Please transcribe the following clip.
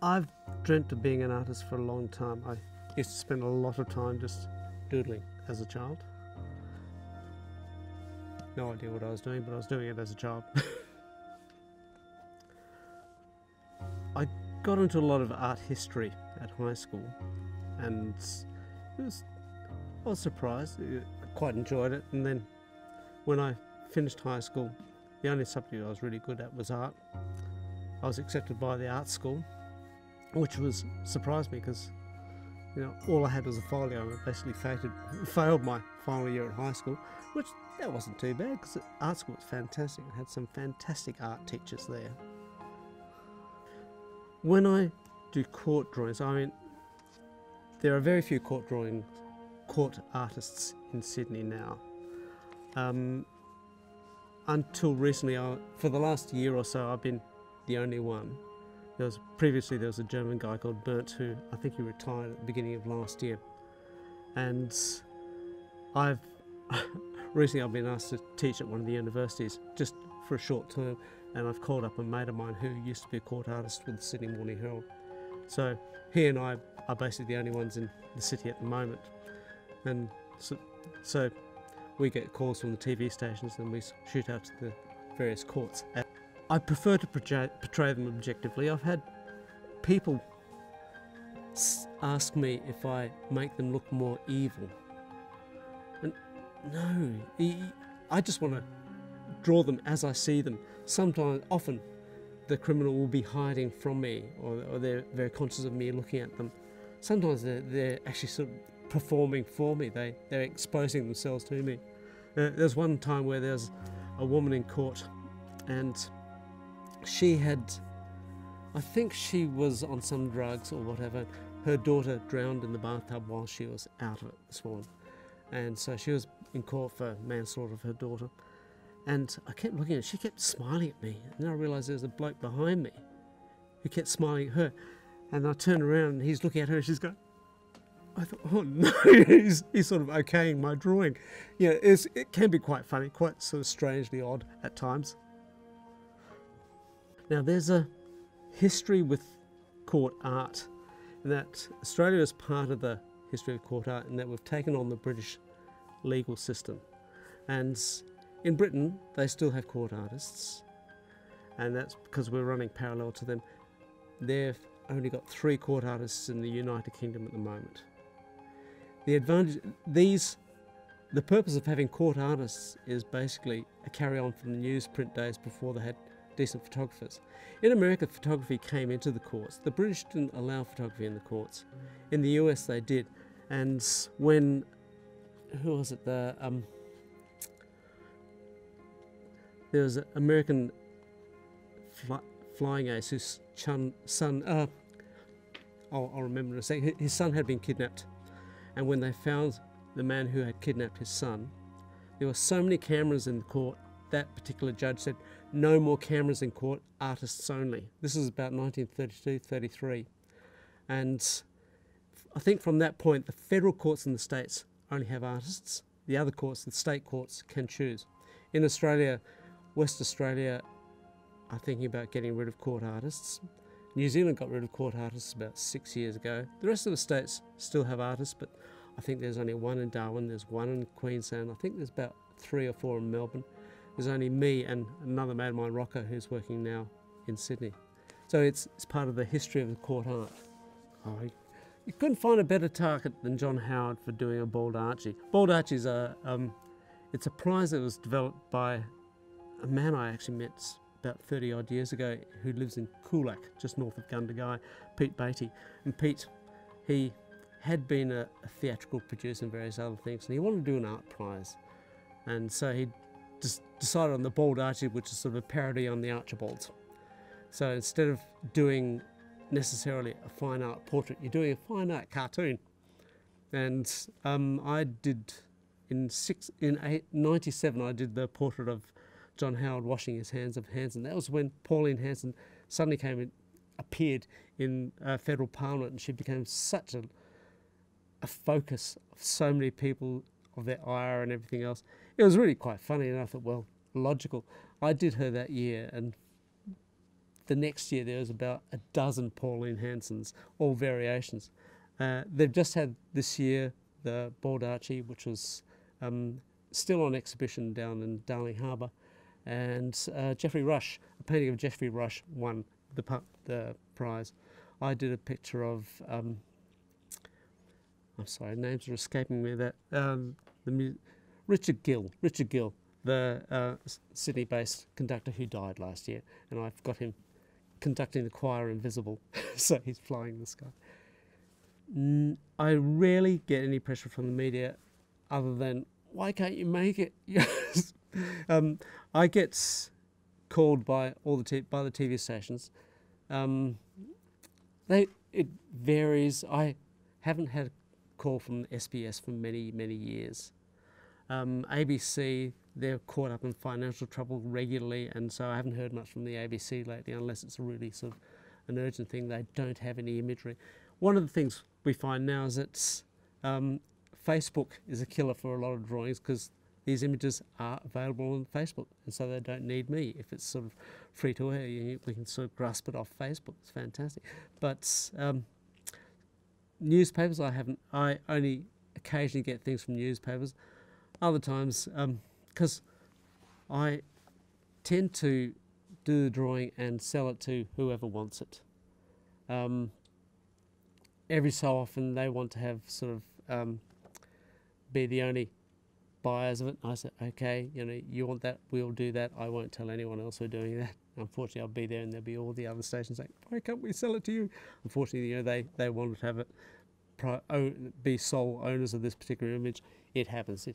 I've dreamt of being an artist for a long time. I used to spend a lot of time just doodling as a child. No idea what I was doing, but I was doing it as a child. I got into a lot of art history at high school, and I was surprised. I quite enjoyed it. And then when I finished high school, the only subject I was really good at was art. I was accepted by the art school, which surprised me because all I had was a folio and I basically failed my final year at high school, which that wasn't too bad because art school was fantastic. I had some fantastic art teachers there. When I do court drawings, I mean, there are very few court artists in Sydney now. Until recently, for the last year or so, I've been the only one. Previously there was a German guy called Bernd who I think he retired at the beginning of last year, and recently I've been asked to teach at one of the universities just for a short term, and I've called up a mate of mine who used to be a court artist with the Sydney Morning Herald. So he and I are basically the only ones in the city at the moment, and so we get calls from the TV stations and we shoot out to the various courts. I prefer to portray them objectively. I've had people ask me if I make them look more evil. And no, I just want to draw them as I see them. Often, the criminal will be hiding from me, or they're very conscious of me looking at them. Sometimes they're actually sort of performing for me. They're exposing themselves to me. There's one time where there's a woman in court, and I think she was on some drugs or whatever. Her daughter drowned in the bathtub while she was out of it this morning. And so she was in court for manslaughter of her daughter. And I kept looking at her, she kept smiling at me. And then I realised there was a bloke behind me who kept smiling at her. And I turned around and he's looking at her and she's going, I thought, oh no, he's sort of okaying my drawing. It can be quite funny, quite sort of strangely odd at times. Now there's a history with court art, in that Australia is part of the history of court art, in that we've taken on the British legal system. And in Britain, they still have court artists, and that's because we're running parallel to them. They've only got 3 court artists in the United Kingdom at the moment. The purpose of having court artists is basically a carry-on from the newsprint days before they had decent photographers. In America, photography came into the courts. The British didn't allow photography in the courts. In the US, they did. And when, who was it? There was an American flying ace whose son, I'll remember in a second, his son had been kidnapped. And when they found the man who had kidnapped his son, there were so many cameras in the court, that particular judge said, no more cameras in court, artists only. This is about 1932-33. And I think from that point, the federal courts in the states only have artists. The other courts, the state courts, can choose. In Australia, West Australia are thinking about getting rid of court artists. New Zealand got rid of court artists about 6 years ago. The rest of the states still have artists, but I think there's only 1 in Darwin, there's 1 in Queensland, I think there's about 3 or 4 in Melbourne. There's only me and another mate of mine, Rocco, who's working now in Sydney. So it's part of the history of the court art. You couldn't find a better target than John Howard for doing a bald Archie. Bald Archie is it's a prize that was developed by a man I actually met about 30 odd years ago who lives in Coolac, just north of Gundagai, Pete Beattie. And Pete, he had been a theatrical producer and various other things, and he wanted to do an art prize. And so he just decided on the Bald Archie, which is sort of a parody on the Archibalds. So instead of doing necessarily a fine art portrait, you're doing a fine art cartoon. And I did, in 97, I did the portrait of John Howard washing his hands of Hanson. That was when Pauline Hanson suddenly appeared in federal parliament, and she became such a focus of so many people, of their ire and everything else. It was really quite funny, and I thought, well, logical. I did her that year, and the next year there was about a dozen Pauline Hansons, all variations. They've just had this year the Bald Archie, which was still on exhibition down in Darling Harbour, and Geoffrey Rush, a painting of Geoffrey Rush, won the prize. I did a picture of, I'm sorry, names are escaping me, that Richard Gill, the Sydney-based conductor who died last year, and I've got him conducting the choir invisible, so he's flying in the sky. I rarely get any pressure from the media other than, why can't you make it? I get called by the TV stations. It varies. I haven't had a call from SBS for many, many years. ABC, they're caught up in financial trouble regularly, and so I haven't heard much from the ABC lately, unless it's a really sort of an urgent thing. They don't have any imagery. One of the things we find now is that Facebook is a killer for a lot of drawings, because these images are available on Facebook, and so they don't need me. If it's sort of free to air, we can sort of grasp it off Facebook. It's fantastic. But newspapers, I only occasionally get things from newspapers. Other times, because I tend to do the drawing and sell it to whoever wants it. Every so often they want to have sort of be the only buyers of it. I said, okay, you want that, we'll do that. I won't tell anyone else we're doing that. Unfortunately, I'll be there and there'll be all the other stations saying, why can't we sell it to you? Unfortunately, they wanted to have it be sole owners of this particular image. It happens.